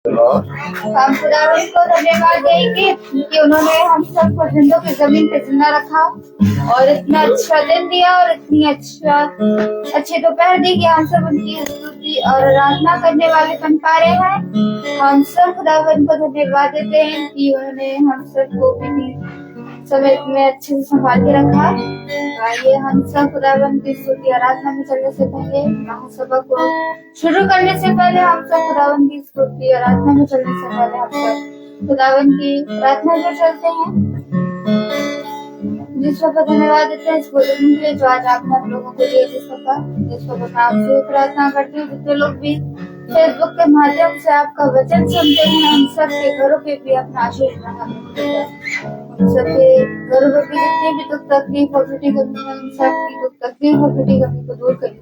हम खुदावंद को धन्यवाद देंगे कि उन्होंने हम सब को जिंदों की जमीन पे जिंदा रखा और इतना अच्छा दिन दिया और इतनी अच्छी दोपहर दी कि हम सब उनकी स्तुति और आराधना करने वाले बन पा रहे हैं। हम सब खुदावंद को धन्यवाद देते हैं कि उन्होंने हम सबको समय में अच्छे से संभाल के रखा। आइए हम सब खुदावंद की स्तुति आराधना में चलने से पहले महासभा को शुरू करने से पहले हम सब खुदावंद की स्तुति आराधना में चलने से पहले हम सब खुदावंद की प्रार्थना में चलते हैं। जिस पर धन्यवाद देते हैं इस भोजन के लिए जो आज आपने हम लोगों को दिया। जिस पर मैं आपसे प्रार्थना करती हूँ जितने लोग भी फेसबुक के माध्यम से आपका वचन सुनते हैं उन सबके घरों पे भी अपना आशीर्वाद सबके घरों पे भी जितनी भी दुख तकलीफ और छुट्टी कमी है उन सबकी दुख तकलीफ और छुट्टी कमी को दूर करिए।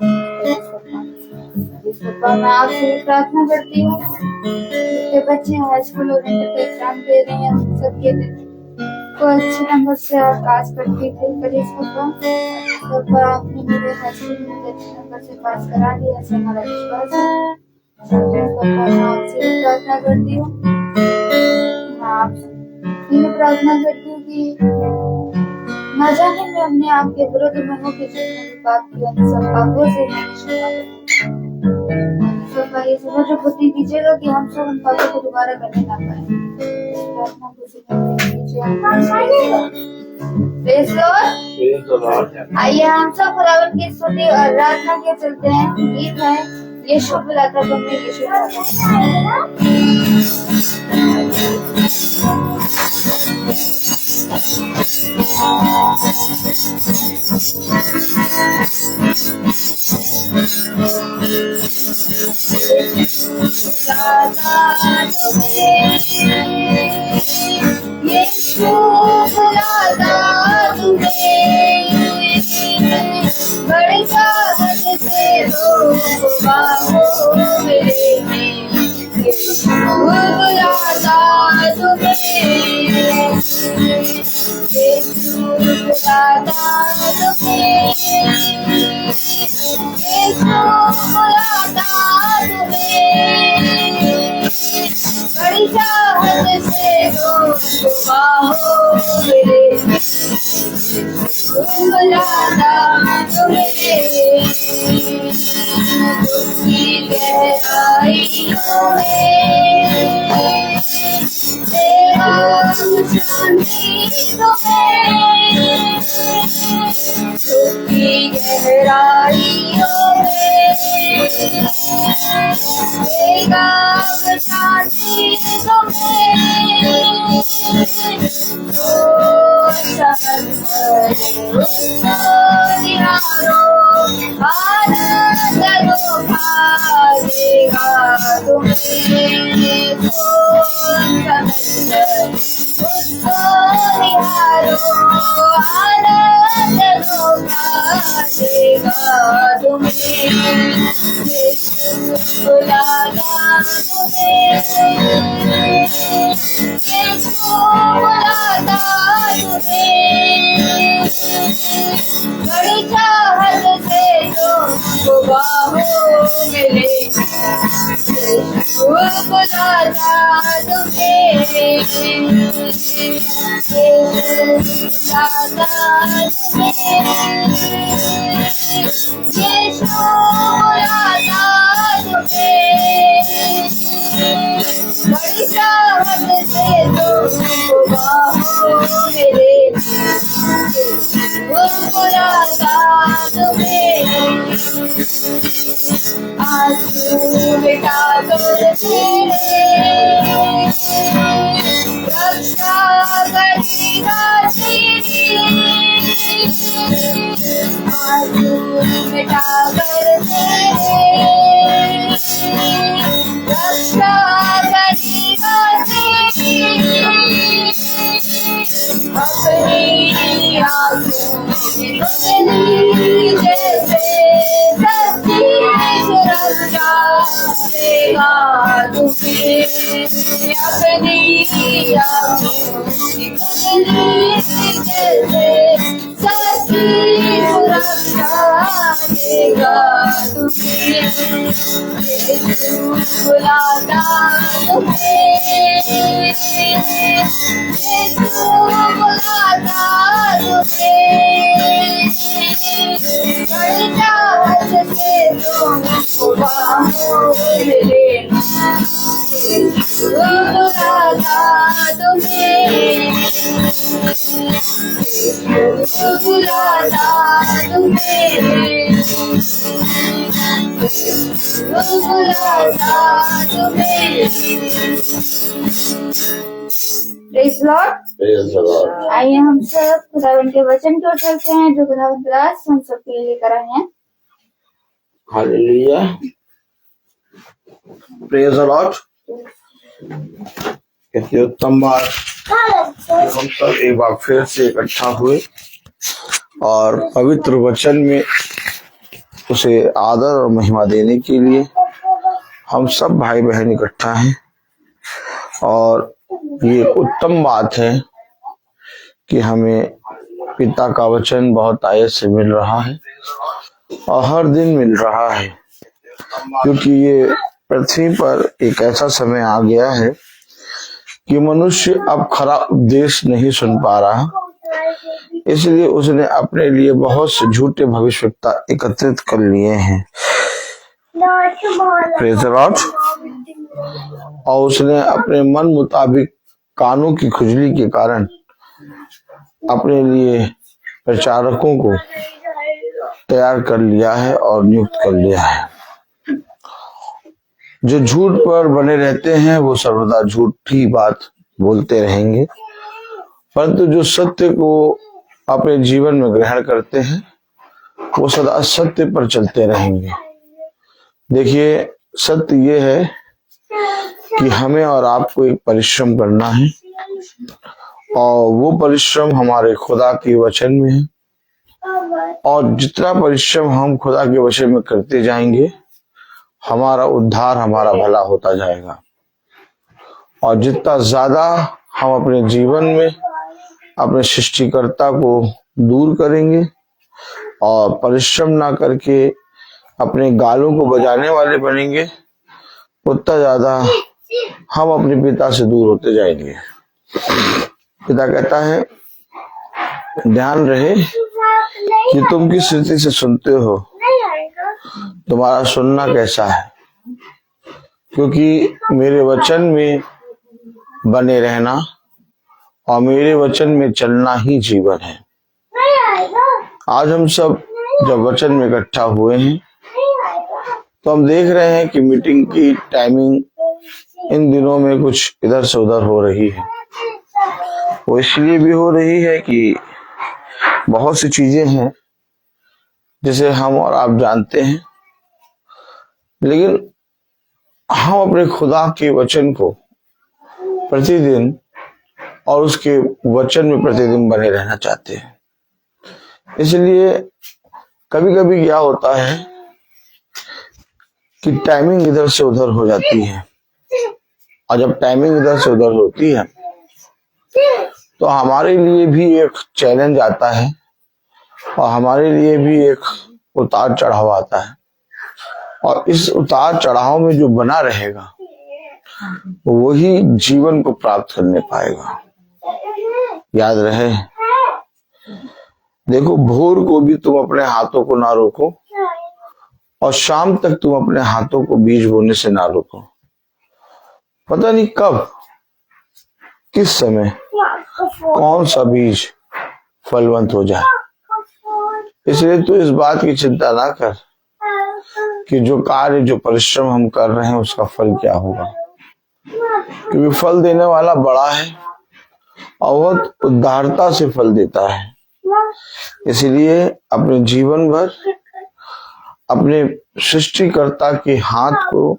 इस पर मैं आपसे प्रार्थना करती हूँ जितने बच्चे हाई स्कूल और इंटर के एग्जाम दे रहे हैं उन सबके को अच्छे नंबर से आप पास करके करिए। सबका आपने मेरे हाई स्कूल में अच्छे नंबर से पास करा दिया ऐसा हमारा विश्वास है। मैं आपसे प्रार्थना करती हूँ प्रार्थना करती हूँ कि न जाने में हमने आपके विरुद्ध में हो के जितने भी पाप किया सब पापों से सबका ये समझ बुद्धि कीजिएगा कि हम सब उन पापों को दोबारा करने ना पाए। प्रार्थना आइए हम सब खुदावंद की स्तुति और आराधना के चलते हैं। गीत है यीशु बुलाता तुमने यीशु यीशु बुलाता तुम्हें बड़ी चाहत से बाहों में यीशु बुलाता तुम्हें यीशु बुलाता तुम्हें यीशु बुलाता तुम्हें बड़ी चाहत से बाहों में बुलाता तुम्हें उसकी गहराइयों में तेरा शांति तुम्हें उसकी गहराइयों में तेरा शांति तुम्हें बड़ी चाहत से तो बाहों में ले बुलाता तुम्हें बुलाता यीशु बुलाता तुम्हें बड़ी चाहत से तो बाहों में ले बुलाता तुम्हें आंसू मिटा कर तेरे रक्षा करेगा तेरी आंसू मिटा कर तेरे रक्षा करेगा तेरी अपनी आंखों में जैसे सच्ची सुरक्षा देगा तुम्हें अपनी आंखों में जैसे सच्ची सुरक्षा देगा तुम्हें बुलाता तुम्हें, यीशु बुलाता तुम्हें, बड़ी चाहत से तुमको बाहों में लेना, यीशु बुलाता तुम्हें, यीशु बुलाता तुम्हें, यीशु बुलाता तुम्हें। Praise Lord. आइए हम सब खुदावन के वचन की ओर चलते हैं जो खुदावन दास हम सबके लिए लेकर आए हैं। Hallelujah, praise the Lord. कितनी उत्तम बात, हम सब एक बार फिर से इकट्ठा हुए और पवित्र वचन में उसे आदर और महिमा देने के लिए हम सब भाई बहन इकट्ठा हैं। और ये उत्तम बात है कि हमें पिता का वचन बहुत आयत से मिल रहा है और हर दिन मिल रहा है, क्योंकि ये पृथ्वी पर एक ऐसा समय आ गया है कि मनुष्य अब खरा उपदेश नहीं सुन पा रहा, इसलिए उसने अपने लिए बहुत से झूठे भविष्यवक्ता एकत्रित कर लिए हैं। Praise the Lord. और उसने अपने मन मुताबिक कानों की खुजली के कारण अपने लिए प्रचारकों को तैयार कर लिया है और नियुक्त कर लिया है। जो झूठ पर बने रहते हैं वो सर्वदा झूठी बात बोलते रहेंगे, परंतु जो सत्य को अपने जीवन में ग्रहण करते हैं वो सदा सत्य पर चलते रहेंगे। देखिए, सत्य ये है कि हमें और आपको एक परिश्रम करना है और वो परिश्रम हमारे खुदा के वचन में है। और जितना परिश्रम हम खुदा के वचन में करते जाएंगे हमारा उद्धार, हमारा भला होता जाएगा। और जितना ज्यादा हम अपने जीवन में अपने सृष्टिकर्ता को दूर करेंगे और परिश्रम ना करके अपने गालों को बजाने वाले बनेंगे, उतना ज्यादा हम अपने पिता से दूर होते जाएंगे। पिता कहता है, ध्यान रहे कि तुम किस स्थिति से सुनते हो, तुम्हारा सुनना कैसा है, क्योंकि मेरे वचन में बने रहना और मेरे वचन में चलना ही जीवन है। आज हम सब जब वचन में इकट्ठा हुए हैं तो हम देख रहे हैं कि मीटिंग की टाइमिंग इन दिनों में कुछ इधर से उधर हो रही है। वो इसलिए भी हो रही है कि बहुत सी चीजें हैं जिसे हम और आप जानते हैं, लेकिन हम अपने खुदा के वचन को प्रतिदिन और उसके वचन में प्रतिदिन बने रहना चाहते हैं। इसलिए कभी कभी क्या होता है कि टाइमिंग इधर से उधर हो जाती है, और जब टाइमिंग इधर से उधर होती है तो हमारे लिए भी एक चैलेंज आता है और हमारे लिए भी एक उतार चढ़ाव आता है। और इस उतार चढ़ाव में जो बना रहेगा वही जीवन को प्राप्त करने पाएगा। याद रहे, देखो, भोर को भी तुम अपने हाथों को ना रोको और शाम तक तुम अपने हाथों को बीज बोने से ना रोको। पता नहीं कब, किस समय, कौन सा बीज फलवंत हो जाए। इसलिए तू इस बात की चिंता ना कर कि जो कार्य, जो परिश्रम हम कर रहे हैं उसका फल क्या होगा, क्योंकि फल देने वाला बड़ा है और बहुत उदारता से फल देता है। इसलिए अपने जीवन भर अपने सृष्टिकर्ता के हाथ को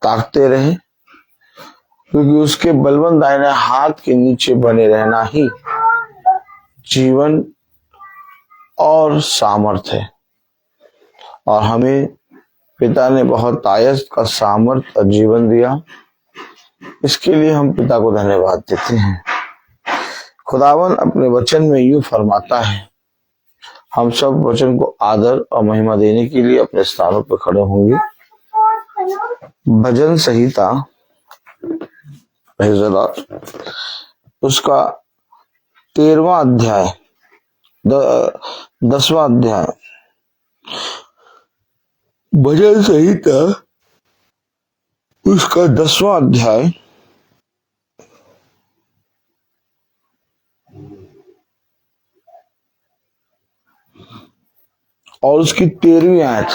ताकते रहें, क्योंकि उसके बलवंत दाहिने हाथ के नीचे बने रहना ही जीवन और सामर्थ्य है। और हमें पिता ने बहुत आयत का सामर्थ्य और जीवन दिया, इसके लिए हम पिता को धन्यवाद देते हैं। खुदावन अपने वचन में यूं फरमाता है, हम सब वचन को आदर और महिमा देने के लिए अपने स्थानों पर खड़े होंगे भजन संहिता उसका 13वां अध्याय 10वां अध्याय भजन संहिता उसका 10वां अध्याय और उसकी 13वीं आयत।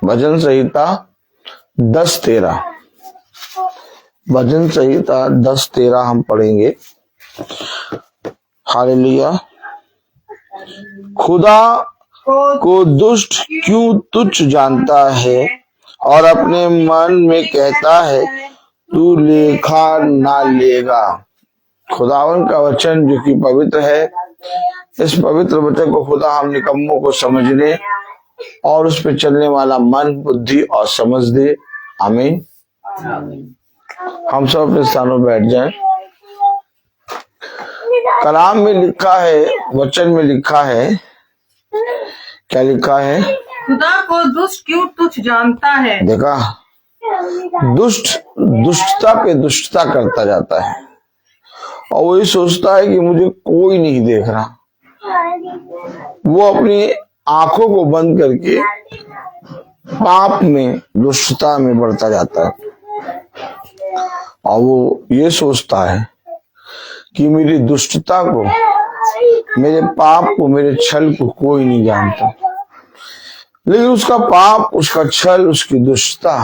भजन संहिता 10:13 भजन संहिता 10:13 हम पढ़ेंगे। हालेलुया। खुदा को दुष्ट क्यों तुच्छ जानता है और अपने मन में कहता है तू लेखा ना लेगा। खुदावन का वचन जो कि पवित्र है, इस पवित्र वचन को खुदा हम निकम्मों को समझने और उस पर चलने वाला मन, बुद्धि और समझ दे। आमीन। हम सब अपने स्थानों बैठ जाएं। कलाम में लिखा है, वचन में लिखा है, क्या लिखा है? खुदा को दुष्ट क्यों तुच्छ जानता है। देखा, दुष्ट दुष्टता पे दुष्टता करता जाता है और वही सोचता है कि मुझे कोई नहीं देख रहा। वो अपनी आंखों को बंद करके पाप में, दुष्टता में बढ़ता जाता है और वो ये सोचता है कि मेरी दुष्टता को, मेरे पाप को, मेरे छल को कोई नहीं जानता। लेकिन उसका पाप, उसका छल, उसकी दुष्टता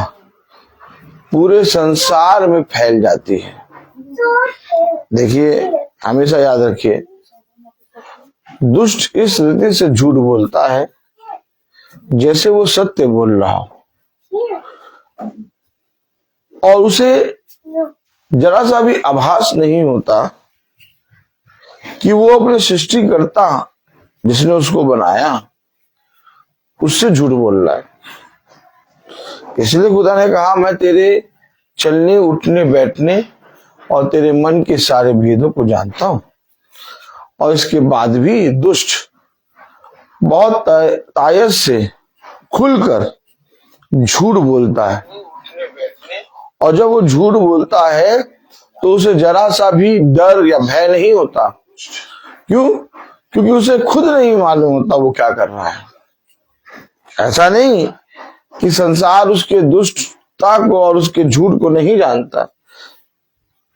पूरे संसार में फैल जाती है। देखिए, हमेशा याद रखिए, दुष्ट इस रीति से झूठ बोलता है जैसे वो सत्य बोल रहा हो और उसे जरा सा भी आभास नहीं होता कि वो अपने सृष्टिकर्ता जिसने उसको बनाया उससे झूठ बोल रहा है। इसलिए खुदा ने कहा, मैं तेरे चलने, उठने, बैठने और तेरे मन के सारे भेदों को जानता हूं। और इसके बाद भी दुष्ट बहुत तायत से खुलकर झूठ बोलता है और जब वो झूठ बोलता है तो उसे जरा सा भी डर या भय नहीं होता। क्यों? क्योंकि उसे खुद नहीं मालूम होता वो क्या कर रहा है। ऐसा नहीं कि संसार उसके दुष्टता को और उसके झूठ को नहीं जानता,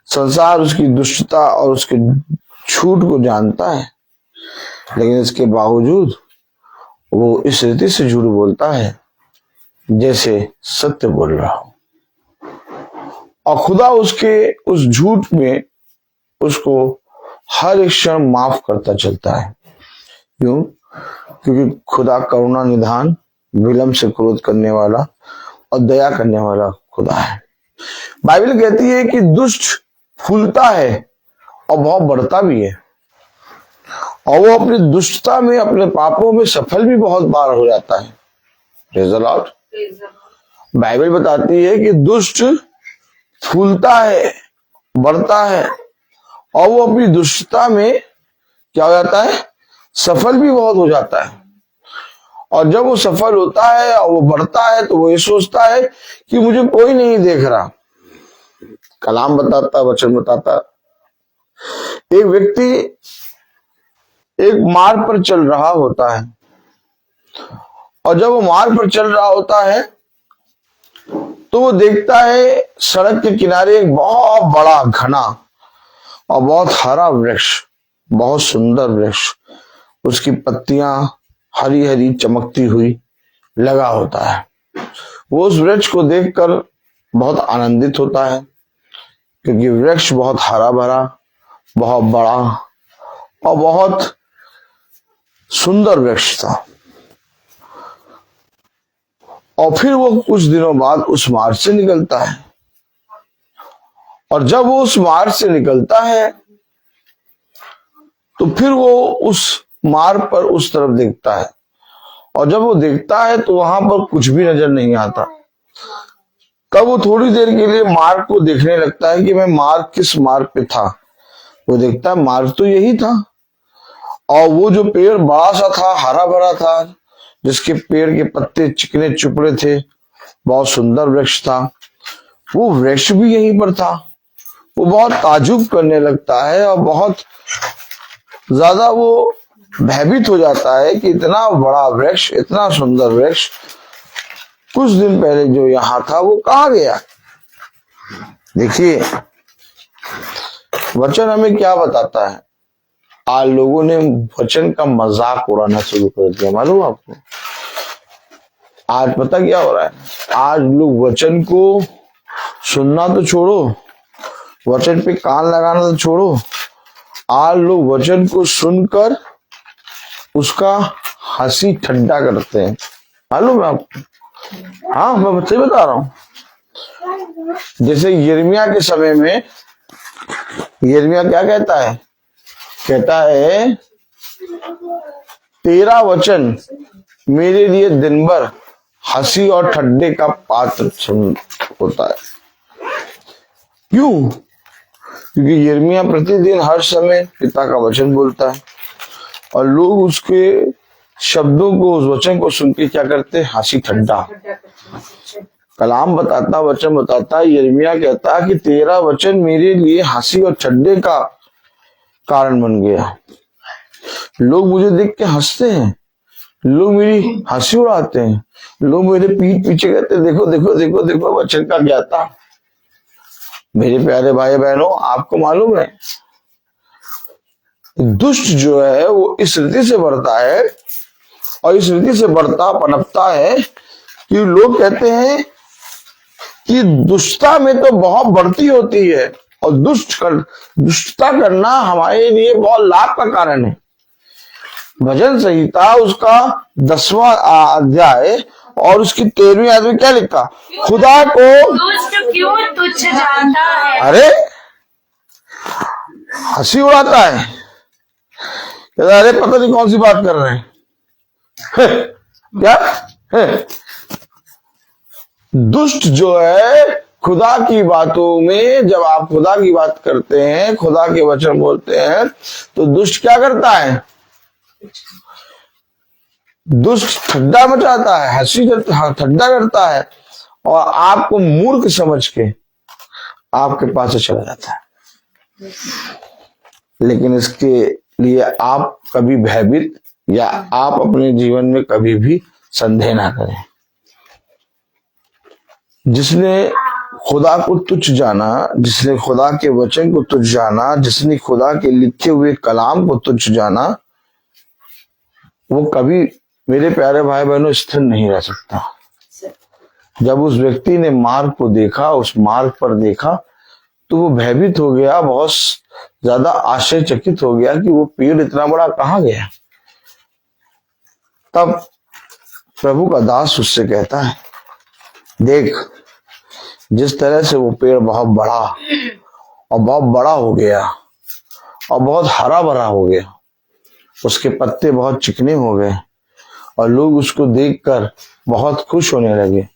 संसार उसकी दुष्टता और उसके झूठ को जानता है, लेकिन इसके बावजूद वो इस रीति से झूठ बोलता है जैसे सत्य बोल रहा हो और खुदा उसके उस झूठ में उसको हर एक क्षण माफ करता चलता है। क्यों? क्योंकि खुदा करुणा निधान, विलंब से क्रोध करने वाला और दया करने वाला खुदा है। बाइबल कहती है कि दुष्ट फूलता है और बहुत बढ़ता भी है और वो अपनी दुष्टता में, अपने पापों में सफल भी बहुत बार हो जाता है। Praise the Lord. बाइबल बताती है कि दुष्ट फूलता है, बढ़ता है और वो अपनी दुष्टता में क्या हो जाता है? सफल भी बहुत हो जाता है। और जब वो सफल होता है और वो बढ़ता है तो वो ये सोचता है कि मुझे कोई नहीं देख रहा। कलाम बताता, वचन बताता, एक व्यक्ति एक मार्ग पर चल रहा होता है और जब वो मार्ग पर चल रहा होता है तो वो देखता है सड़क के किनारे एक बहुत बड़ा, घना और बहुत हरा वृक्ष, बहुत सुंदर वृक्ष, उसकी पत्तियां हरी हरी चमकती हुई लगा होता है। वो उस वृक्ष को देखकर बहुत आनंदित होता है क्योंकि वृक्ष बहुत हरा भरा, बहुत बड़ा और बहुत सुंदर वृक्ष था। और फिर वो कुछ दिनों बाद उस मार्ग से निकलता है और जब वो उस मार्ग से निकलता है तो फिर वो उस मार्ग पर उस तरफ देखता है और जब वो देखता है तो वहां पर कुछ भी नजर नहीं आता। तब वो थोड़ी देर के लिए मार्ग को देखने लगता है कि मैं मार्ग किस मार्ग पे था। वो देखता है मार्ग तो यही था और वो जो पेड़ बड़ा सा था, हरा भरा था, जिसके पेड़ के पत्ते चिकने चुपड़े थे, बहुत सुंदर वृक्ष था, वो वृक्ष भी यहीं पर था। वो बहुत ताजुब करने लगता है और बहुत ज्यादा वो भयभीत हो जाता है कि इतना बड़ा वृक्ष, इतना सुंदर वृक्ष कुछ दिन पहले जो यहाँ था वो कहाँ गया। देखिए वचन हमें क्या बताता है। आज लोगों ने वचन का मजाक उड़ाना शुरू कर दिया, मालूम आपको। आज पता क्या हो रहा है, आज लोग वचन को सुनना तो छोड़ो, वचन पे कान लगाना तो छोड़ो, आज लोग वचन को सुनकर उसका हंसी ठट्ठा करते हैं, मालूम है आपको। हाँ मैं सही बता रहा हूं। जैसे यिर्मयाह के समय में यिर्मयाह क्या कहता है, कहता है तेरा वचन मेरे लिए दिन भर हंसी और ठट्ठे का पात्र होता है। क्यों? क्योंकि यिर्मयाह प्रतिदिन हर समय पिता का वचन बोलता है और लोग उसके शब्दों को, उस वचन को सुन के क्या करते, हंसी ठट्ठा। कलाम बताता, वचन बताता, यिर्मयाह कहता है कि तेरा वचन मेरे लिए हंसी और ठट्ठे का कारण बन गया। लोग मुझे देख के हंसते हैं, लोग मेरी हंसी उड़ाते हैं, लोग मेरे पीठ पीछे कहते देखो देखो देखो देखो वचन का ज्ञाता। मेरे प्यारे भाई बहनों, आपको मालूम है दुष्ट जो है वो इस रीति से बढ़ता है और इस रीति से बढ़ता पनपता है कि लोग कहते हैं कि दुष्टता में तो बहुत बढ़ती होती है और दुष्टता करना हमारे लिए बहुत लाभ का कारण है। भजन संहिता उसका 10वां अध्याय और उसकी 13वीं आयत में क्या लिखा, खुदा को दुष्ट क्यों तुच्छ जानता है। अरे हंसी उड़ाता है, अरे पता नहीं कौन सी बात कर रहे हैं क्या है? दुष्ट जो है खुदा की बातों में, जब आप खुदा की बात करते हैं, खुदा के वचन बोलते हैं, तो दुष्ट क्या करता है, दुष्ट ठड्डा मचाता है, हंसी ठड्डा करता है और आपको मूर्ख समझ के आपके पास से चला जाता है। लेकिन इसके लिए आप कभी भयभीत या आप अपने जीवन में कभी भी संदेह ना करें। जिसने खुदा को तुच्छ जाना, जिसने खुदा के वचन को तुच्छ जाना, जिसने खुदा के लिखे हुए कलाम को तुच्छ जाना, वो कभी मेरे प्यारे भाई बहनों स्थिर नहीं रह सकता। जब उस व्यक्ति ने मार्ग को देखा, उस मार्ग पर देखा, तो वो भयभीत हो गया, बहुत ज्यादा आश्चर्यचकित हो गया कि वो पेड़ इतना बड़ा कहाँ गया। तब प्रभु का दास उससे कहता है, देख जिस तरह से वो पेड़ बहुत बड़ा और बहुत बड़ा हो गया और बहुत हरा भरा हो गया, उसके पत्ते बहुत चिकने हो गए और लोग उसको देखकर बहुत खुश होने लगे।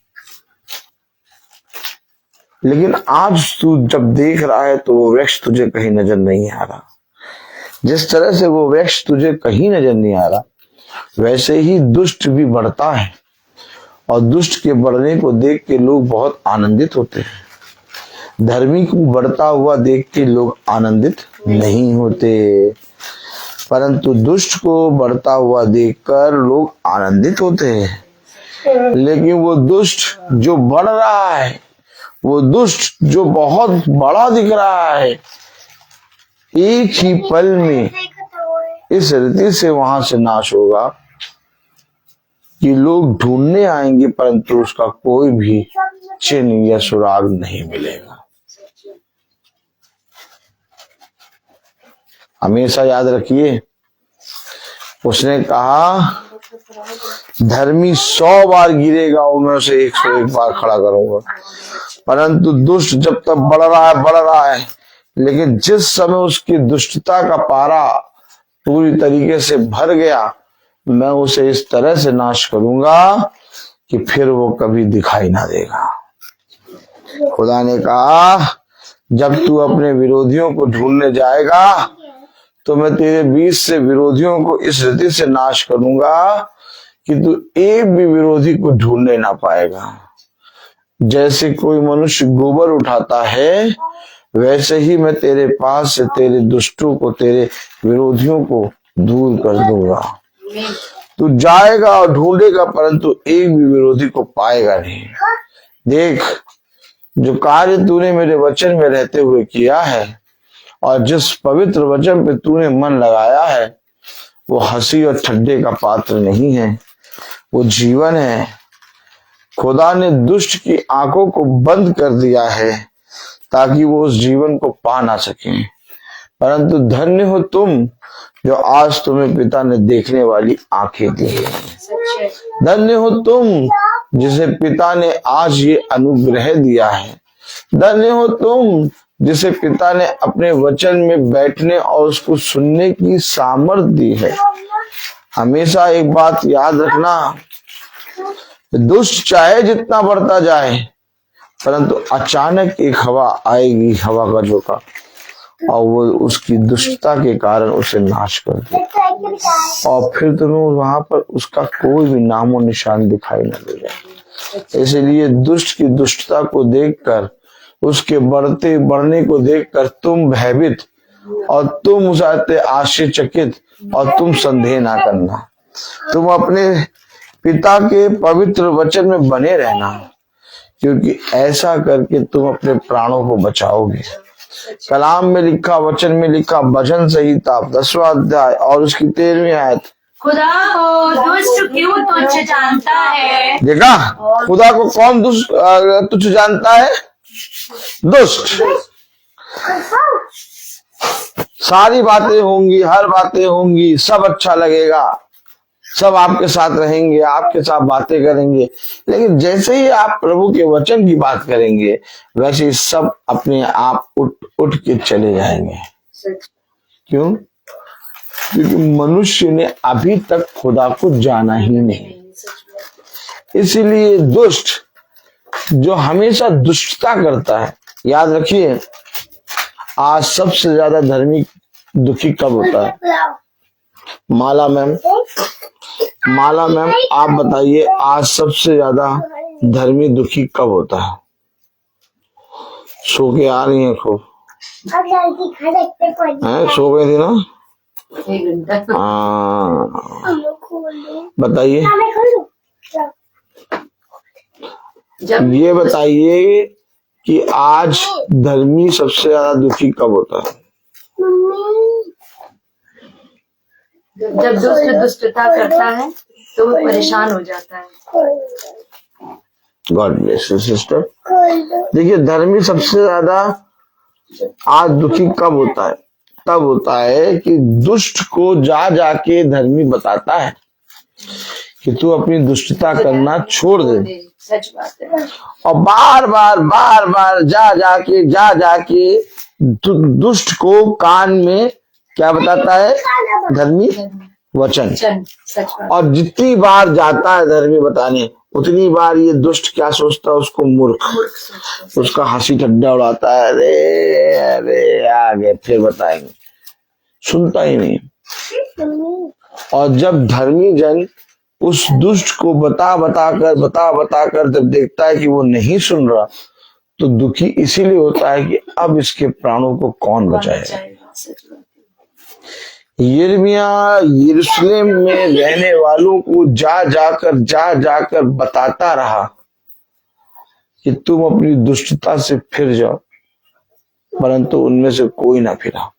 लेकिन आज तू जब देख रहा है तो वो वृक्ष तुझे कहीं नजर नहीं आ रहा। जिस तरह से वो वृक्ष तुझे कहीं नजर नहीं आ रहा, वैसे ही दुष्ट भी बढ़ता है और दुष्ट के बढ़ने को देख के लोग बहुत आनंदित होते हैं। धर्मी को बढ़ता हुआ देख के लोग आनंदित नहीं होते, परंतु दुष्ट को बढ़ता हुआ देखकर लोग आनंदित होते हैं। लेकिन वो दुष्ट जो बढ़ रहा है, वो दुष्ट जो बहुत बड़ा दिख रहा है, एक ही पल में इस रीति से वहां से नाश होगा कि लोग ढूंढने आएंगे परंतु उसका कोई भी चिन्ह या सुराग नहीं मिलेगा। हमेशा याद रखिए, उसने कहा धर्मी 100 बार गिरेगा और मैं उसे 101 बार खड़ा करूंगा, परंतु दुष्ट जब तक बढ़ रहा है, लेकिन जिस समय उसकी दुष्टता का पारा पूरी तरीके से भर गया, मैं उसे इस तरह से नाश करूंगा कि फिर वो कभी दिखाई ना देगा। खुदा ने कहा जब तू अपने विरोधियों को ढूंढने जाएगा तो मैं तेरे बीच से विरोधियों को इस रीति से नाश करूंगा कि तू एक भी विरोधी को ढूंढने ना पाएगा। जैसे कोई मनुष्य गोबर उठाता है, वैसे ही मैं तेरे पास से तेरे दुष्टों को, तेरे विरोधियों को दूर कर दूंगा। तू जाएगा और ढूंढेगा, परंतु एक भी विरोधी को पाएगा नहीं। देख, जो कार्य तूने मेरे वचन में रहते हुए किया है और जिस पवित्र वचन पे तूने मन लगाया है, वो हंसी और ठट्ठे का पात्र नहीं है, वो जीवन है। खुदा ने दुष्ट की आंखों को बंद कर दिया है ताकि वो उस जीवन को पा ना सके, परंतु धन्य हो तुम जो आज तुम्हें पिता ने देखने वाली आंखें दी है। धन्य हो तुम जिसे पिता ने आज ये अनुग्रह दिया है। धन्य हो तुम जिसे पिता ने अपने वचन में बैठने और उसको सुनने की सामर्थ दी है। हमेशा एक बात याद रखना, दुष्ट चाहे जितना बढ़ता जाए, परंतु अचानक एक हवा आएगी, हवा का झोंका, और वो उसकी दुष्टता के कारण उसे नाश कर दे, और फिर तुम्हें वहां पर उसका कोई भी नामो निशान दिखाई न दे जाए। इसलिए दुष्ट की दुष्टता को देखकर, उसके बढ़ने को देखकर तुम भयभीत और तुम उसे आश्चर्यचकित और तुम संदेह ना करना। तुम अपने पिता के पवित्र वचन में बने रहना, क्योंकि ऐसा करके तुम अपने प्राणों को बचाओगे। कलाम में लिखा, वचन में लिखा, भजन संहिता 10वां अध्याय और उसकी 13वीं आयत। खुदा को दुष्ट क्यों तुच्छ जानता है? देखा, खुदा को कौन तुच्छ जानता है? दुष्ट। सारी बातें होंगी, हर बातें होंगी, सब अच्छा लगेगा, सब आपके साथ रहेंगे, आपके साथ बातें करेंगे, लेकिन जैसे ही आप प्रभु के वचन की बात करेंगे, वैसे ही सब अपने आप उठ के चले जाएंगे। क्यों? क्योंकि मनुष्य ने अभी तक खुदा को जाना ही नहीं। इसीलिए दुष्ट जो हमेशा दुष्टता करता है, याद रखिए, आज सबसे ज्यादा धर्मी दुखी कब होता है? माला मैम, आप बताइए, आज सबसे ज्यादा धर्मी दुखी कब होता है? सो के आ रही है खूब, सो गई थी ना? बताइए, ये बताइए कि आज धर्मी सबसे ज्यादा दुखी कब होता है? जब दुष्टता करता है तो वो परेशान हो जाता है। God bless you sister. देखिए, धर्मी सबसे ज्यादा आज दुखी कब होता है? तब होता है कि दुष्ट को जा जाके धर्मी बताता है कि तू अपनी दुष्टता करना छोड़ दे। सच बात है। और बार बार जा जाके दुष्ट को कान में क्या बताता है? धर्मी वचन। सच बात। और जितनी बार जाता है धर्मी बताने, उतनी बार ये दुष्ट क्या सोचता है? उसको मूर्ख, उसका हंसी ठट्ठा उड़ाता है, अरे अरे आगे फिर बताएंगे, सुनता ही नहीं। और जब धर्मी जन उस दुष्ट को बता बता कर जब देखता है कि वो नहीं सुन रहा, तो दुखी इसीलिए होता है कि अब इसके प्राणों को कौन बचाएगा। यिर्मयाह यरूशलेम में रहने वालों को जा जाकर बताता रहा कि तुम अपनी दुष्टता से फिर जाओ, परंतु उनमें से कोई ना फिरा।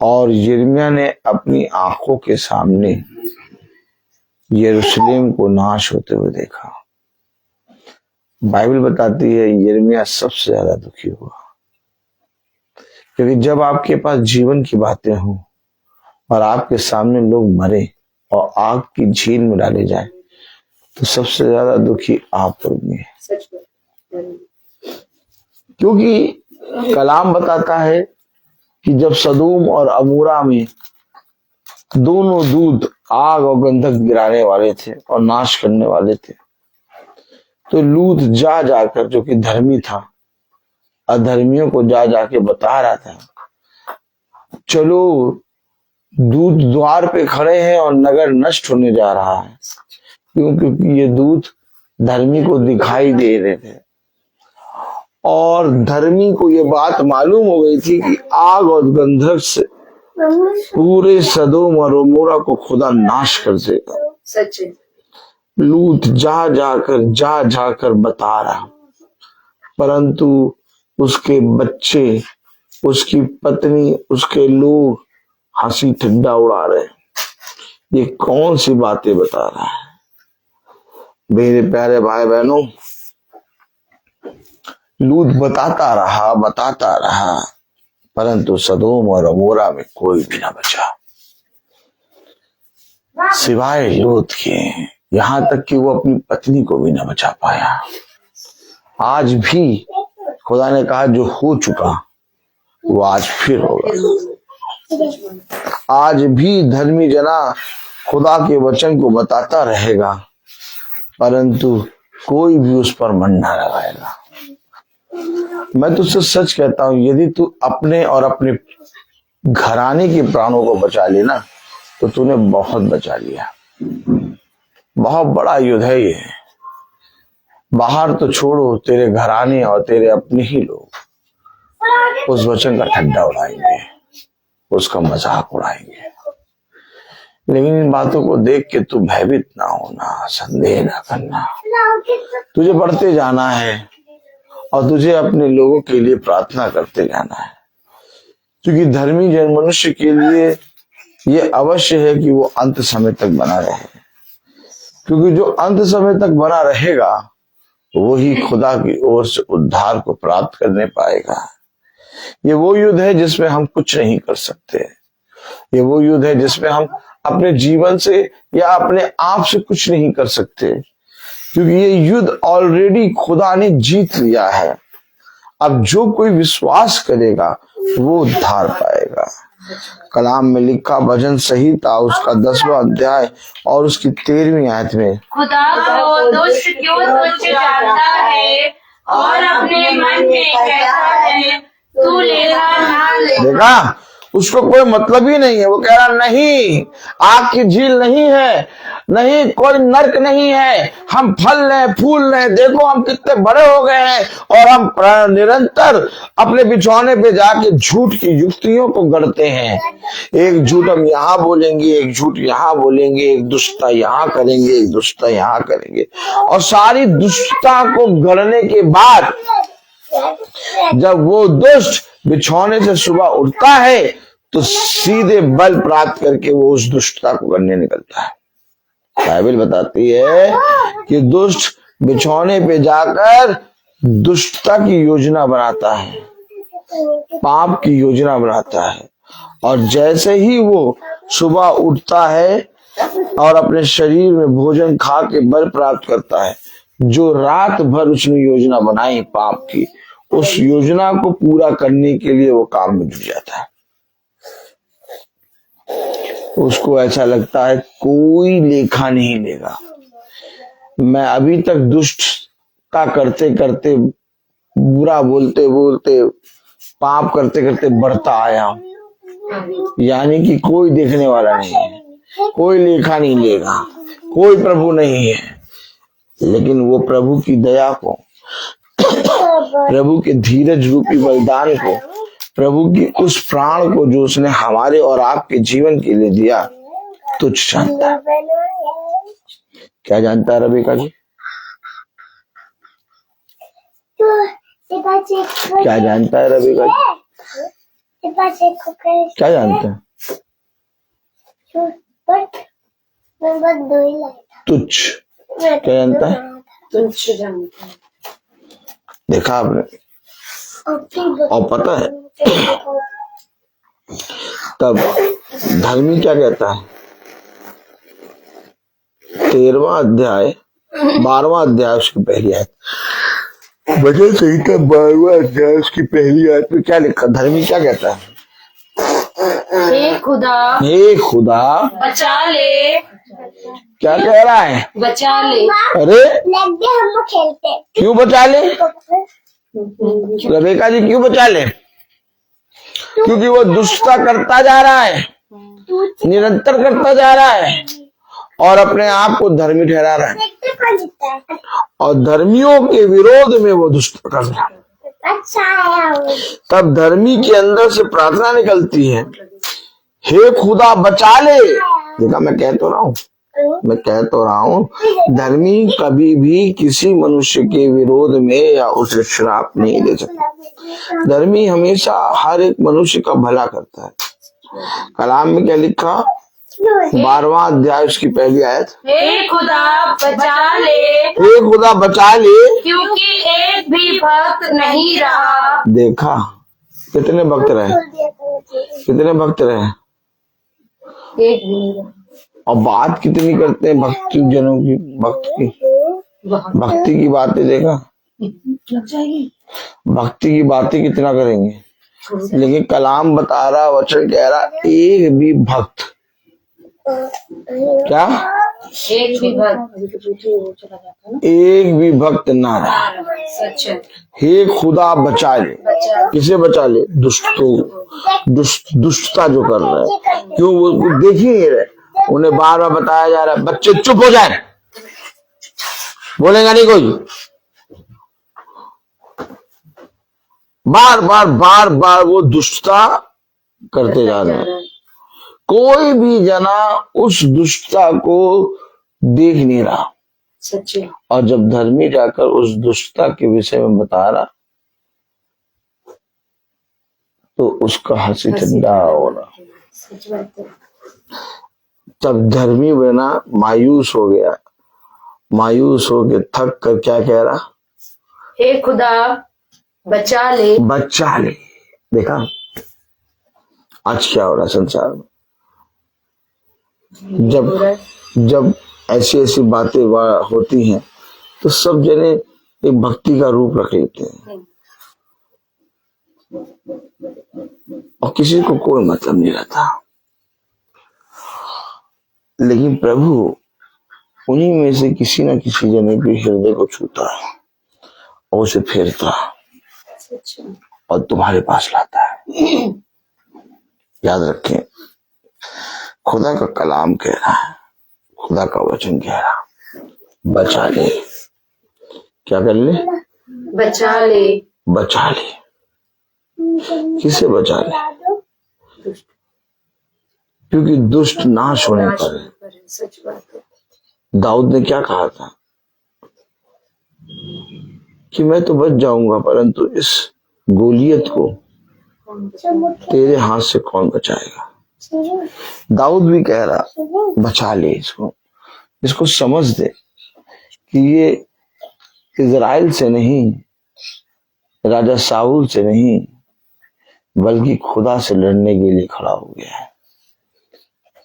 और यिर्मयाह ने अपनी आंखों के सामने यरूशलेम को नाश होते हुए देखा। बाइबल बताती है यिर्मयाह सबसे ज्यादा दुखी हुआ, क्योंकि जब आपके पास जीवन की बातें हों और आपके सामने लोग मरे और आग की झील में डाले जाए, तो सबसे ज्यादा दुखी आप होंगे। क्योंकि कलाम बताता है कि जब सदोम और अमूरा में दोनों दूत आग और गंधक गिराने वाले थे और नाश करने वाले थे, तो लूत जा जाकर, जो कि धर्मी था, अधर्मियों को जा जाके बता रहा था, चलो दूत द्वार पे खड़े हैं और नगर नष्ट होने जा रहा है। क्यों? क्योंकि ये दूत धर्मी को दिखाई दे रहे थे, और धर्मी को ये बात मालूम हो गई थी कि आग और गंधक से पूरे सदोम और अमोरा को खुदा नाश कर देगा। सच है। लूत जा जाकर बता रहा, परंतु उसके बच्चे, उसकी पत्नी, उसके लोग हंसी ठिड्डा उड़ा रहे। ये कौन सी बातें बता रहा है? मेरे प्यारे भाई बहनों, लूत बताता रहा, परंतु सदोम और अमोरा में कोई भी ना बचा सिवाय लूत के। यहां तक कि वो अपनी पत्नी को भी ना बचा पाया। आज भी खुदा ने कहा जो हो चुका वो आज फिर होगा। आज भी धर्मी जना खुदा के वचन को बताता रहेगा, परंतु कोई भी उस पर मन ना लगाएगा। मैं तुझसे सच कहता हूं, यदि तू अपने और अपने घराने के प्राणों को बचा लेना तो तूने बहुत बचा लिया। बहुत बड़ा युद्ध है ये। बाहर तो छोड़ो, तेरे घराने और तेरे अपने ही लोग उस वचन का ठड्डा उड़ाएंगे, उसका मजाक उड़ाएंगे। लेकिन इन बातों को देख के तू भयभीत ना होना, संदेह ना करना। तुझे बढ़ते जाना है और तुझे अपने लोगों के लिए प्रार्थना करते जाना है, क्योंकि धर्मी जन मनुष्य के लिए ये अवश्य है कि वो अंत समय तक बना रहे, क्योंकि जो अंत समय तक बना रहेगा वही खुदा की ओर से उद्धार को प्राप्त करने पाएगा। ये वो युद्ध है जिसमें हम कुछ नहीं कर सकते। ये वो युद्ध है जिसमें हम अपने जीवन से या अपने आप से कुछ नहीं कर सकते, क्योंकि ये युद्ध ऑलरेडी खुदा ने जीत लिया है। अब जो कोई विश्वास करेगा वो उद्धार पाएगा। कलाम में लिखा भजन संहिता उसका 10वां अध्याय और उसकी 13वीं आयत में, खुदा को दुष्ट क्यों तुच्छ जानता है और अपने मन में कहता है तू लेगा ना ले। देखा, उसको कोई मतलब ही नहीं है। वो कह रहा नहीं, आग की झील नहीं है, नहीं कोई नर्क नहीं है, हम फल लें फूल लें, देखो हम कितने बड़े हो गए हैं, और हम निरंतर अपने बिछौने पे जाके झूठ की युक्तियों को गढ़ते हैं। एक झूठ हम यहाँ बोलेंगे, एक झूठ यहाँ बोलेंगे, एक दुष्टता यहाँ करेंगे, एक दुष्टता यहाँ करेंगे, और सारी दुष्टता को गढ़ने के बाद जब वो दुष्ट बिछौने से सुबह उठता है तो सीधे बल प्राप्त करके वो उस दुष्टता को करने निकलता है। बाइबल बताती है कि दुष्ट बिछौने पे जाकर दुष्टता की योजना बनाता है, पाप की योजना बनाता है, और जैसे ही वो सुबह उठता है और अपने शरीर में भोजन खा के बल प्राप्त करता है, जो रात भर उसने योजना बनाई पाप की, उस योजना को पूरा करने के लिए वो काम में जुट जाता है। उसको ऐसा लगता है कोई लेखा नहीं लेगा। मैं अभी तक दुष्टता करते करते, बुरा बोलते बोलते, पाप करते करते बढ़ता आया हूं, यानी कि कोई देखने वाला नहीं है, कोई लेखा नहीं लेगा, कोई प्रभु नहीं है। लेकिन वो प्रभु की दया को, प्रभु के धीरज रूपी बलिदान को, प्रभु की उस प्राण को जो उसने हमारे और आपके जीवन के लिए दिया, तुच्छ जानता है। क्या जानता है रबिका जी? क्या जानता है रबिका जी? क्या जानता है? तुच्छ। क्या जानता है? तुच्छ जानता है। देखा आपने? और पता है तब धर्मी क्या कहता है? 13वां अध्याय 12वां अध्याय उसकी पहली आयत, भजन संहिता 12वां अध्याय उसकी पहली आयत में क्या लिखा? धर्मी क्या कहता है? हे खुदा, हे खुदा बचा ले। क्या कह रहा है? बचा ले। अरे हम खेलते क्यों बचा ले? रबेका जी क्यों बचा ले? क्योंकि वो दुष्टता करता जा रहा है, निरंतर करता जा रहा है, और अपने आप को धर्मी ठहरा रहा है, और धर्मियों के विरोध में वो दुष्ट कर रहा है। तब धर्मी के अंदर से प्रार्थना निकलती है, हे खुदा बचा ले। देखा, मैं कह तो रहा हूँ धर्मी कभी भी किसी मनुष्य के विरोध में या उसे श्राप नहीं दे सकता। धर्मी हमेशा हर एक मनुष्य का भला करता है। कलाम में क्या लिखा, 12वां अध्याय उसकी पहली आयत, हे खुदा बचा ले, हे खुदा बचा ले, क्योंकि एक भी भक्त नहीं रहा। देखा कितने भक्त रहे, एक भी नहीं रहा। और बात कितनी करते हैं भक्ति जनों की, भक्ति की बातें देखा, भक्ति की बातें कितना करेंगे, लेकिन कलाम बता रहा, वचन कह रहा, एक भी भक्त, क्या एक भी भक्त, एक भी भक्त ना रहा। सच है। हे खुदा बचा ले, किसे बचा ले, दुष्टता जो कर रहे हैं। क्यों, वो देख ही नहीं रहे, उन्हें बार बार बताया जा रहा है, बच्चे चुप हो जाए, बोलेगा नहीं कोई। बार बार वो दुष्टता करते जा रहे हैं। कोई भी जना उस दुष्टता को देख नहीं रहा। सच है। और जब धर्मी जाकर उस दुष्टता के विषय में बता रहा, तो उसका हंसी ठंडा हो रहा। सच बात है। तब धर्मी बना मायूस हो गया, मायूस हो के थक कर क्या कह रहा, हे खुदा बचा ले, बचा ले। देखा आज क्या हो रहा संसार में, जब ऐसी ऐसी बातें होती हैं तो सब जने एक भक्ति का रूप रख लेते हैं, और किसी को कोई मतलब नहीं रहता। लेकिन प्रभु उन्हीं में से किसी न किसी जने के हृदय को छूता है और उसे फेरता और तुम्हारे पास लाता है। याद रखें, खुदा का कलाम कह रहा है, खुदा का वचन कह रहा, बचा ले। क्या कर ले, बचा ले। बचा ले। किसे बचा ले, क्योंकि दुष्ट नाश होने पर है। सच बात है। दाऊद ने क्या कहा था कि मैं तो बच जाऊंगा, परंतु इस गोलियत को तेरे हाथ से कौन बचाएगा। दाऊद भी कह रहा, बचा ले इसको समझ दे कि ये इजराइल से नहीं, राजा साउल से नहीं, बल्कि खुदा से लड़ने के लिए खड़ा हो गया है।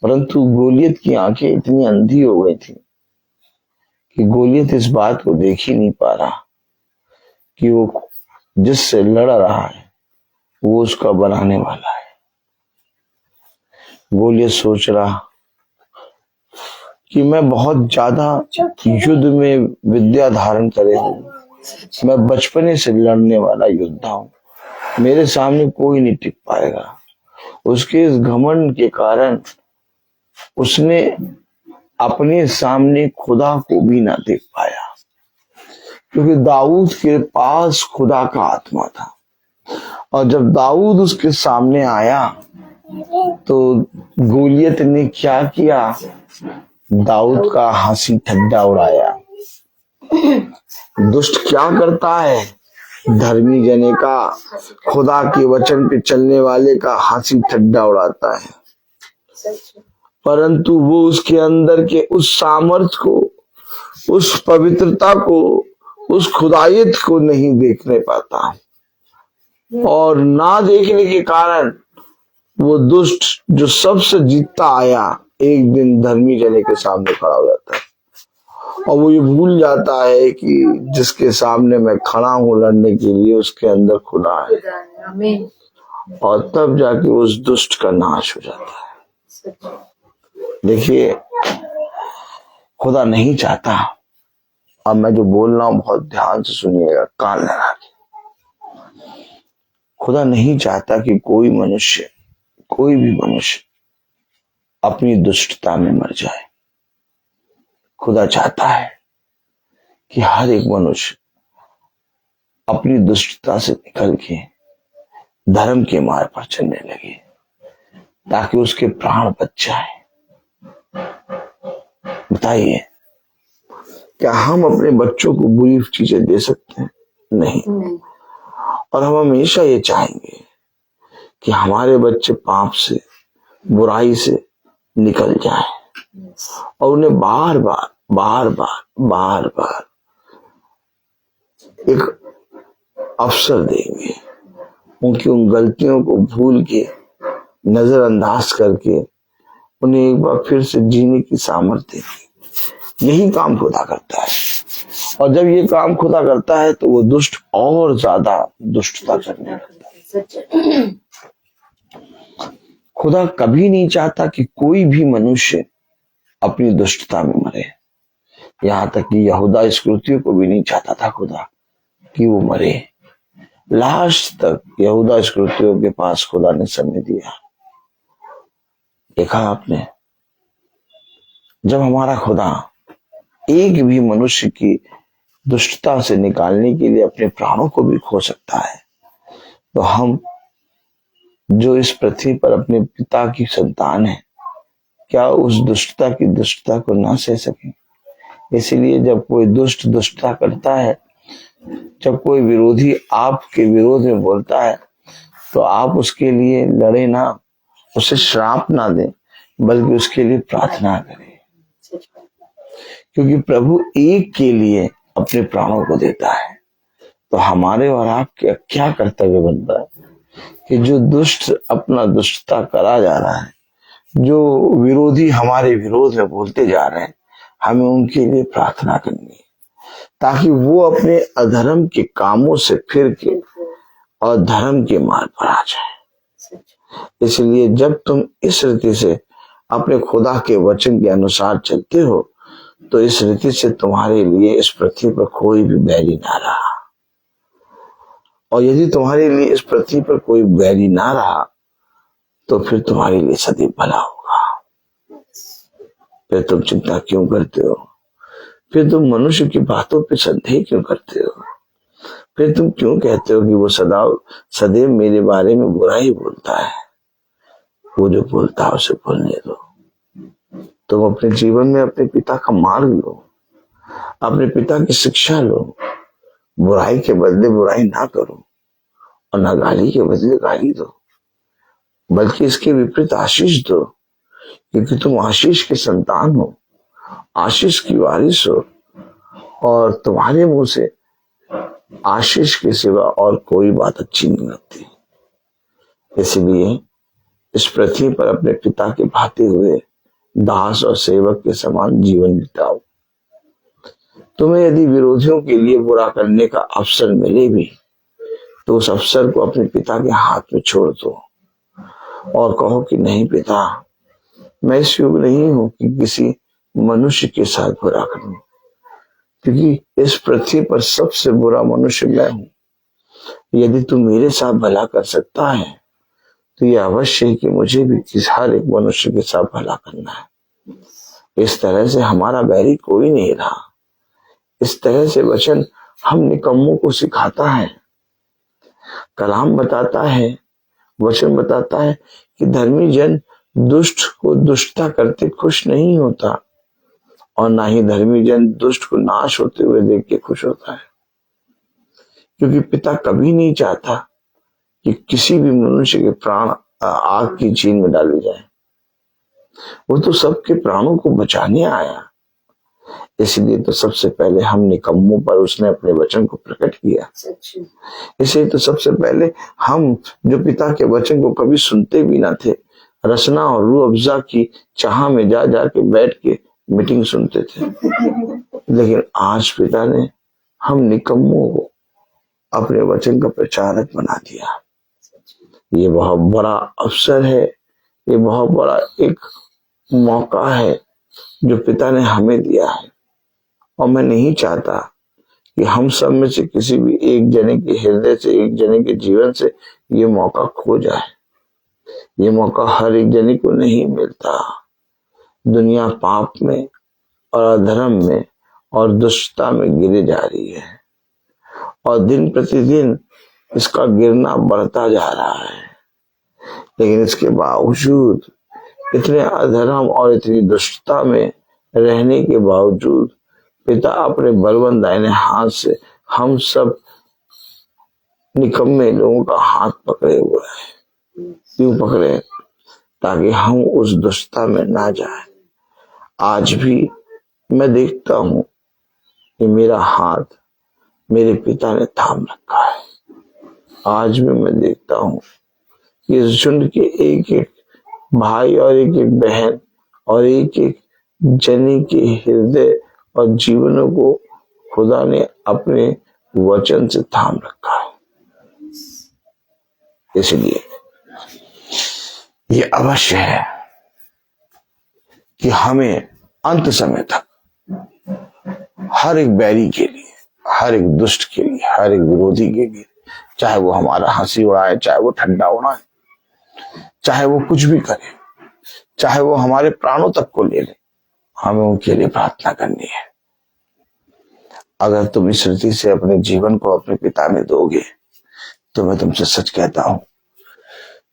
परंतु गोलियत की आंखें इतनी अंधी हो गई थी कि गोलियत इस बात को देख ही नहीं पा रहा कि वो जिससे लड़ रहा है वो उसका बनाने वाला है। गोलियत सोच रहा कि मैं बहुत ज्यादा युद्ध में विद्या धारण करे हूँ, मैं बचपने से लड़ने वाला योद्धा हूँ, मेरे सामने कोई नहीं टिक पाएगा। उसके इस घमंड के कारण उसने अपने सामने खुदा को भी ना देख पाया, क्योंकि दाऊद के पास खुदा का आत्मा था। और जब दाऊद उसके सामने आया तो गोलियत ने क्या किया, दाऊद का हंसी ठट्ठा उड़ाया। दुष्ट क्या करता है, धर्मी जने का, खुदा के वचन पे चलने वाले का हंसी ठट्ठा उड़ाता है। परंतु वो उसके अंदर के उस सामर्थ को, उस पवित्रता को, उस खुदायत को नहीं देखने पाता, और ना देखने के कारण वो दुष्ट जो सबसे जीतता आया एक दिन धर्मी जने के सामने खड़ा हो जाता है, और वो ये भूल जाता है कि जिसके सामने मैं खड़ा हूं लड़ने के लिए उसके अंदर खुदा है, और तब जाके उस दुष्ट का नाश हो जाता है। देखिए, खुदा नहीं चाहता, अब मैं जो बोल रहा हूं बहुत ध्यान से सुनिएगा, कान लगा के। खुदा नहीं चाहता कि कोई भी मनुष्य अपनी दुष्टता में मर जाए। खुदा चाहता है कि हर एक मनुष्य अपनी दुष्टता से निकल के धर्म के मार्ग पर चलने लगे, ताकि उसके प्राण बच जाए। बताइए, क्या हम अपने बच्चों को बुरी चीजें दे सकते हैं? नहीं। और हम हमेशा ये चाहेंगे कि हमारे बच्चे पाप से, बुराई से निकल जाएं, और उन्हें बार बार एक अवसर देंगे, उनकी उन गलतियों को भूल के, नजरअंदाज करके उन्हें एक बार फिर से जीने की सामर्थ्य देंगे। यही काम खुदा करता है, और जब ये काम खुदा करता है तो वो दुष्ट और ज्यादा दुष्टता करने लगता है। खुदा कभी नहीं चाहता कि कोई भी मनुष्य अपनी दुष्टता में मरे। यहां तक कि यहूदा इस्करियोती को भी नहीं चाहता था खुदा कि वो मरे। लास्ट तक यहूदा इस्करियोती के पास खुदा ने समय दिया। देखा आपने, जब हमारा खुदा एक भी मनुष्य की दुष्टता से निकालने के लिए अपने प्राणों को भी खो सकता है, तो हम जो इस पृथ्वी पर अपने पिता की संतान है, क्या उस दुष्टता को ना सह सकें? इसलिए जब कोई दुष्टता करता है, जब कोई विरोधी आपके विरोध में बोलता है, तो आप उसके लिए लड़े ना, उसे श्राप ना दें, बल्कि उसके लिए प्रार्थना करें। क्योंकि प्रभु एक के लिए अपने प्राणों को देता है। तो हमारे और आपके क्या कर्तव्य बनता है कि जो दुष्ट अपना दुष्टता करा जा रहा है, जो विरोधी हमारे विरोध में बोलते जा रहे हैं, हमें उनके लिए प्रार्थना करनी है, ताकि वो अपने अधर्म के कामों से फिर के और धर्म के मार्ग पर आ जाए। इसलिए जब तुम इस रीति से अपने खुदा के वचन के अनुसार चलते हो, तो इस रीति से तुम्हारे लिए इस पृथ्वी पर कोई भी बैरी ना रहा। और यदि तुम्हारे लिए इस पृथ्वी पर कोई बैरी ना रहा, तो फिर तुम्हारे लिए सदैव भला होगा। फिर तुम चिंता क्यों करते हो? फिर तुम मनुष्य की बातों पे संदेह क्यों करते हो? फिर तुम क्यों कहते हो कि वो सदैव मेरे बारे में बुरा ही बोलता है? वो जो बोलता है उसे बोलने दो। तुम अपने जीवन में अपने पिता का मार्ग लो, अपने पिता की शिक्षा लो। बुराई के बदले बुराई ना करो, और ना गाली के बदले गाली दो, बल्कि इसके विपरीत आशीष दो, क्योंकि तुम आशीष के संतान हो, आशीष की वारिस हो, और तुम्हारे मुंह से आशीष के सिवा और कोई बात अच्छी नहीं लगती। इसलिए इस पृथ्वी पर अपने पिता के भाते हुए दास और सेवक के समान जीवन बिताओ। तुम्हें यदि विरोधियों के लिए बुरा करने का अवसर मिले भी, तो उस अवसर को अपने पिता के हाथ में छोड़ दो और कहो कि नहीं पिता, मैं इस युग नहीं हूं कि किसी मनुष्य के साथ बुरा करूं, क्योंकि इस पृथ्वी पर सबसे बुरा मनुष्य मैं हूं। यदि तू मेरे साथ भला कर सकता है, तो यह अवश्य है कि मुझे भी हर एक मनुष्य के साथ भला करना है। इस तरह से हमारा बैरी कोई नहीं रहा। इस तरह से वचन हम निकम्मों को सिखाता है। कलाम बताता है, वचन बताता है कि धर्मी जन दुष्ट को दुष्टता करते खुश नहीं होता, और ना ही धर्मी जन दुष्ट को नाश होते हुए देख के खुश होता है। क्योंकि पिता कभी नहीं चाहता कि किसी भी मनुष्य के प्राण आग की चीन में डाले जाए। वो तो सबके प्राणों को बचाने आया। इसलिए तो सबसे पहले हम निकम्मों पर उसने अपने वचन को प्रकट किया। इसलिए तो सबसे पहले हम जो पिता के वचन को कभी सुनते भी ना थे, रसना और रूह अफ़ज़ा की चाह में जा के बैठ के मीटिंग सुनते थे, लेकिन आज पिता ने हम निकम्मों को अपने वचन का प्रचारक बना दिया। ये बहुत बड़ा अवसर है, ये बहुत बड़ा एक मौका है जो पिता ने हमें दिया है। और मैं नहीं चाहता कि हम सब में से किसी भी एक जने के हृदय से, एक जने के जीवन से ये मौका खो जाए। ये मौका हर एक जने को नहीं मिलता। दुनिया पाप में और अधर्म में और दुष्टता में गिरे जा रही है और दिन प्रतिदिन इसका गिरना बढ़ता जा रहा है। लेकिन इसके बावजूद इतने अधर्म और इतनी दुष्टता में रहने के बावजूद पिता अपने बलवंत दाहिने हाथ से हम सब निकम्मे लोगों का हाथ पकड़े हुए हैं। क्यों पकड़े? ताकि हम उस दुष्टता में ना जाए। आज भी मैं देखता हूं कि मेरा हाथ मेरे पिता ने थाम रखा है। आज भी मैं देखता हूं कि इस झुंड के एक एक भाई और एक एक बहन और एक एक जनी के हृदय और जीवनों को खुदा ने अपने वचन से थाम रखा है। इसलिए ये अवश्य है कि हमें अंत समय तक हर एक बैरी के लिए, हर एक दुष्ट के लिए, हर एक विरोधी के लिए, चाहे वो हमारा हंसी उड़ाए, चाहे वो ठंडा उड़ाए, चाहे वो कुछ भी करे, चाहे वो हमारे प्राणों तक को ले ले, हमें उनके लिए प्रार्थना करनी है। अगर तुम इस रीति से अपने जीवन को अपने पिता में दोगे तो मैं तुमसे सच कहता हूं,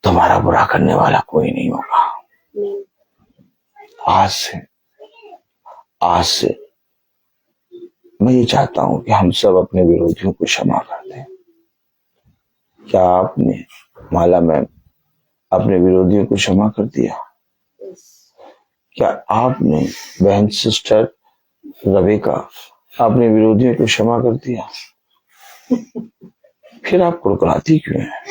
तुम्हारा बुरा करने वाला कोई नहीं होगा। आज से मैं ये चाहता हूं कि हम सब अपने विरोधियों को क्षमा कर दें। क्या आपने, माला मैम, अपने विरोधियों को क्षमा कर दिया? क्या आपने, बहन सिस्टर रेबेका, अपने विरोधियों को क्षमा कर दिया? फिर आप कुड़कुड़ाती क्यों हैं?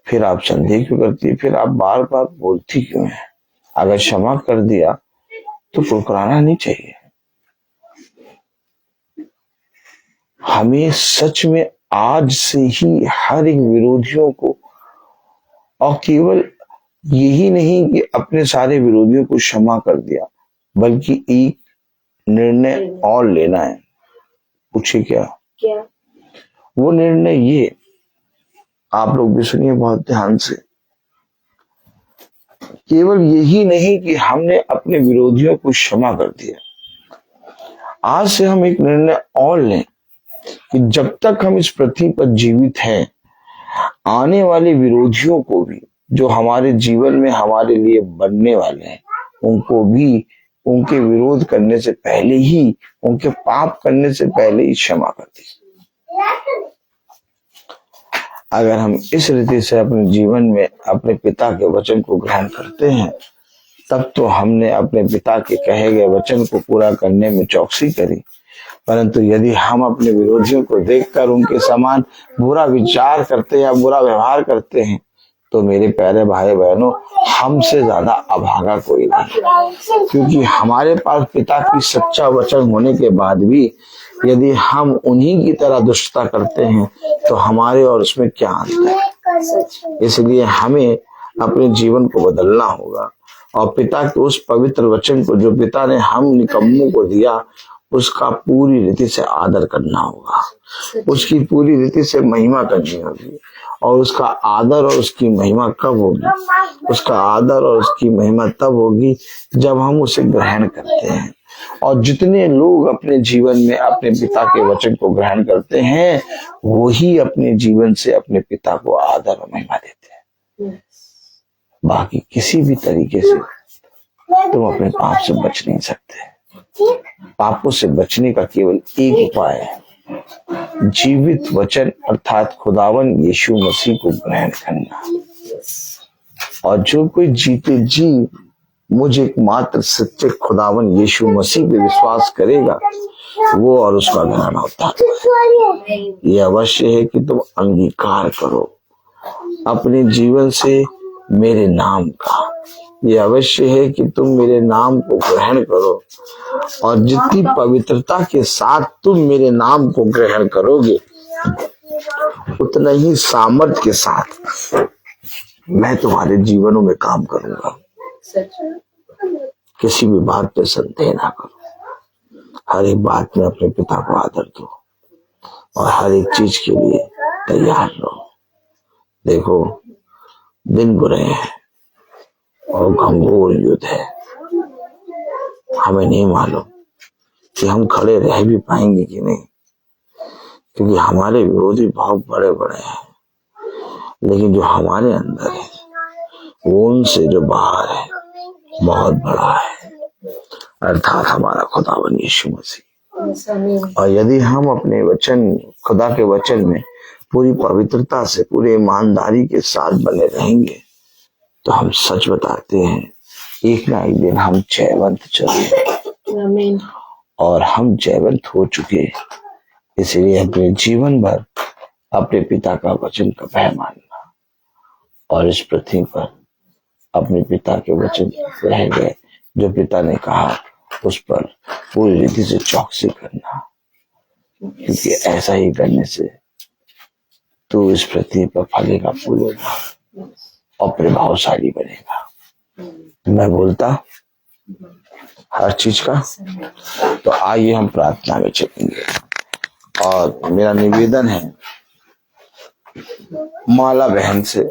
फिर आप संदेह क्यों करती है? फिर आप बार बार बोलती क्यों है? अगर क्षमा कर दिया तो कुड़कुड़ाना नहीं चाहिए। हमें सच में आज से ही हर एक विरोधियों को, और केवल यही नहीं कि अपने सारे विरोधियों को क्षमा कर दिया, बल्कि एक निर्णय और लेना है। पूछिए क्या? वो निर्णय ये, आप लोग भी सुनिए बहुत ध्यान से। केवल यही नहीं कि हमने अपने विरोधियों को क्षमा कर दिया, आज से हम एक निर्णय और लें कि जब तक हम इस पृथ्वी पर जीवित हैं, आने वाले विरोधियों को भी, जो हमारे जीवन में हमारे लिए बनने वाले हैं, उनको भी उनके विरोध करने से पहले ही, उनके पाप करने से पहले ही क्षमा कर दी। अगर हम इस रीति से अपने जीवन में अपने पिता के वचन को ग्रहण करते हैं, तब तो हमने अपने पिता के कहे गए वचन को पूरा करने में चौकसी करी। परंतु यदि हम अपने विरोधियों को देखकर उनके समान बुरा विचार करते हैं या बुरा व्यवहार करते हैं, तो मेरे प्यारे भाई बहनों, हमसे ज्यादा अभागा कोई नहीं। क्योंकि हमारे पास पिता की सच्चा वचन होने के बाद भी यदि हम उन्हीं की तरह दुष्टता करते हैं, तो हमारे और उसमें क्या अंतर है? इसलिए हमें अपने जीवन को बदलना होगा और पिता के उस पवित्र वचन को, जो पिता ने हम निकम्मों को दिया, उसका पूरी रीति से आदर करना होगा, उसकी पूरी रीति से महिमा करनी होगी। और उसका आदर और उसकी महिमा कब होगी? उसका आदर और उसकी महिमा तब होगी जब हम उसे ग्रहण करते हैं। और जितने लोग अपने जीवन में अपने पिता के वचन को ग्रहण करते हैं, वही अपने जीवन से अपने पिता को आदर और महिमा देते हैं। बाकी किसी भी तरीके से तुम अपने पाप से बच नहीं सकते। पापों से बचने का केवल एक उपाय है, जीवित वचन अर्थात खुदावन यीशु मसीह को ग्रहण करना। और जो कोई जीते जी मुझे एकमात्र सच्चे खुदावन यीशु मसीह पे विश्वास करेगा, वो और उसका घराना होता है। ये अवश्य है कि तुम अंगीकार करो अपने जीवन से मेरे नाम का। ये अवश्य है कि तुम मेरे नाम को ग्रहण करो, और जितनी पवित्रता के साथ तुम मेरे नाम को ग्रहण करोगे, उतना ही सामर्थ्य के साथ मैं तुम्हारे जीवनों में काम करूंगा। किसी भी बात पे संदेह ना करो, हर एक बात में अपने पिता को आदर दो और हर एक चीज के लिए तैयार रहो। देखो, दिन बुरे हैं और घंघोर युद्ध है, हमें नहीं मालूम कि हम खड़े रह भी पाएंगे कि नहीं, क्योंकि हमारे विरोधी बहुत बड़े बड़े हैं, लेकिन जो हमारे अंदर है वो उनसे जो बाहर है बहुत बड़ा है, अर्थात हमारा खुदावन यीशु मसीह। और यदि हम अपने वचन, खुदा के वचन में पूरी पवित्रता से, पूरी ईमानदारी के साथ बने रहेंगे, तो हम सच बताते हैं एक ना एक दिन हम जयवंत चलेंगे। और हम जयवंत हो चुके, इसलिए अपने जीवन भर अपने पिता का वचन का भय मानना और इस पृथ्वी पर अपने पिता के वचन रह गए, जो पिता ने कहा उस पर पूरी रीति से चौकसी करना, क्योंकि ऐसा ही करने से तू इस पृथ्वी पर फलेगा, फूलेगा और प्रभावशाली बनेगा। मैं बोलता हर चीज का। तो आइए हम प्रार्थना में चलेंगे, और मेरा निवेदन है माला बहन से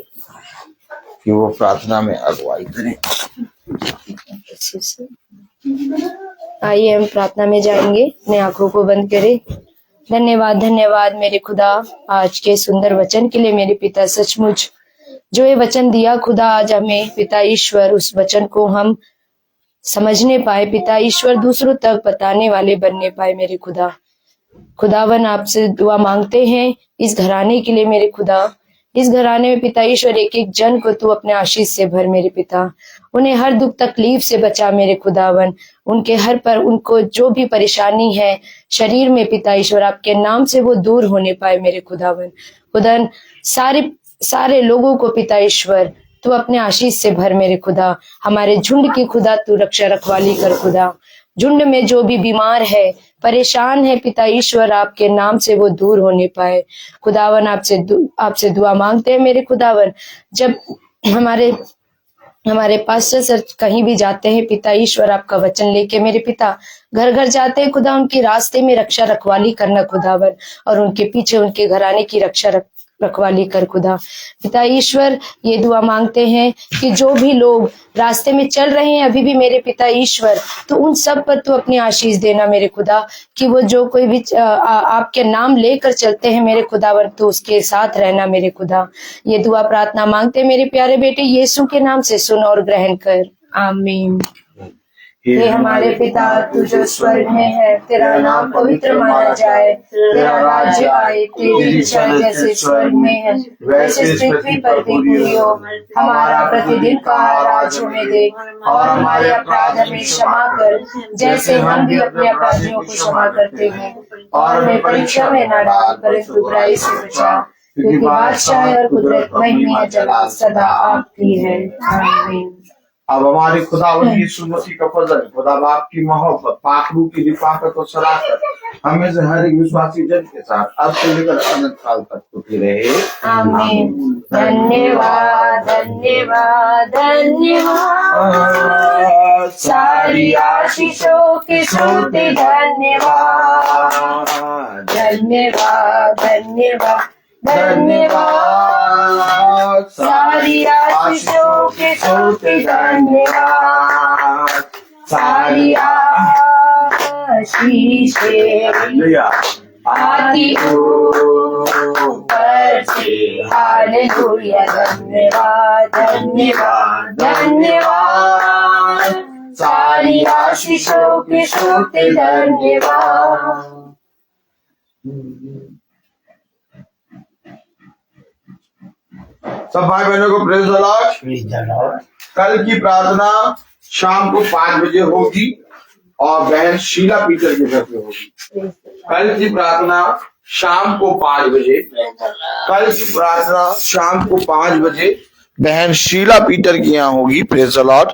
कि वो प्रार्थना में अगुवाई करें। आइए हम प्रार्थना में जाएंगे, अपने आंखों को बंद करें। धन्यवाद धन्यवाद मेरे खुदा आज के सुंदर वचन के लिए मेरे पिता। सचमुच जो ये वचन दिया खुदा, आज हमें पिता ईश्वर उस वचन को हम समझने पाए, पिता ईश्वर दूसरों तक बताने वाले बनने पाए मेरे खुदा। खुदावन आपसे दुआ मांगते हैं इस घराने के लिए मेरे खुदा। इस घराने में पिता ईश्वर एक एक जन को तू अपने आशीष से भर मेरे पिता। उन्हें हर दुख तकलीफ से बचा मेरे खुदावन। उनके हर पर उनको जो भी परेशानी है शरीर में पिता ईश्वर, आपके नाम से वो दूर होने पाए मेरे खुदावन। खुदा सारे लोगों को पिता ईश्वर तू अपने आशीष से भर मेरे खुदा। हमारे झुंड की खुदा तू रक्षा रखवाली कर खुदा। झुंड में जो भी बीमार है, परेशान है पिता ईश्वर, आपके नाम से वो दूर होने पाए खुदावन। आपसे दुआ मांगते हैं मेरे खुदावन। जब हमारे पास्टर सर कहीं भी जाते हैं पिता ईश्वर, आपका वचन लेके मेरे पिता घर घर जाते हैं खुदा, उनके रास्ते में रक्षा रखवाली करना खुदावन, और उनके पीछे उनके घराने की रक्षा रखवाली कर खुदा। पिता ईश्वर ये दुआ मांगते हैं कि जो भी लोग रास्ते में चल रहे हैं अभी भी मेरे पिता ईश्वर, तो उन सब पर तू अपनी आशीष देना मेरे खुदा, कि वो जो कोई भी आपके नाम लेकर चलते हैं मेरे खुदावर, तो उसके साथ रहना मेरे खुदा। ये दुआ प्रार्थना मांगते हैं मेरे प्यारे बेटे यीशु के नाम से, सुन और ग्रहण कर, आमीन। हे हमारे पिता तू जो स्वर्ग में है, तेरा नाम पवित्र माना जाए, तेरा राज्य आए, तेरी इच्छा जैसे स्वर्ग में है वैसे पृथ्वी पर भी पूरी हो। हमारा प्रतिदिन का आहार आज हमें दे, और हमारे अपराध हमें क्षमा कर जैसे हम भी अपने अपराधियों को क्षमा करते हैं, और हमें परीक्षा में न डाल परंतु बुराई से बचा, क्योंकि बादशाह और कुदरत महिमा जला सदा आपकी है, आमीन। अब हमारे खुदा यीशु मसीह का फजल, खुदा बाप की मोहब्बत, पाखरू की रिफाकत और सराहत हमें से हर एक विश्वासी जन के साथ अब से लेकर अनंत काल तक होती रहे, आमीन। धन्यवाद धन्यवाद धन्यवाद, सारी आशीषों के सोते धन्यवाद, धन्यवाद धन्यवाद धन्यवाद, सारी आशीषों के सोते धन्यवाद, सारी आशीषें आती ऊपर से, हालेलुया। धन्यवाद धन्यवाद धन्यवाद, सारी आशीषों के सोते धन्यवाद। सब भाई बहनों को प्रेज द लॉर्ड। कल की प्रार्थना शाम को 5 बजे होगी और बहन शीला पीटर के घर पे होगी। कल की प्रार्थना शाम को 5 बजे, कल की प्रार्थना शाम को 5 बजे बहन शीला पीटर की यहाँ होगी, प्रेज द लॉर्ड,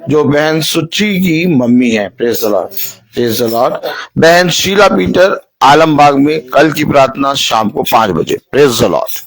जो बहन सुच्ची की मम्मी है, praise the Lord, praise the Lord. बहन शीला पीटर आलमबाग में कल की प्रार्थना शाम को 5 बजे, प्रेज द लॉर्ड।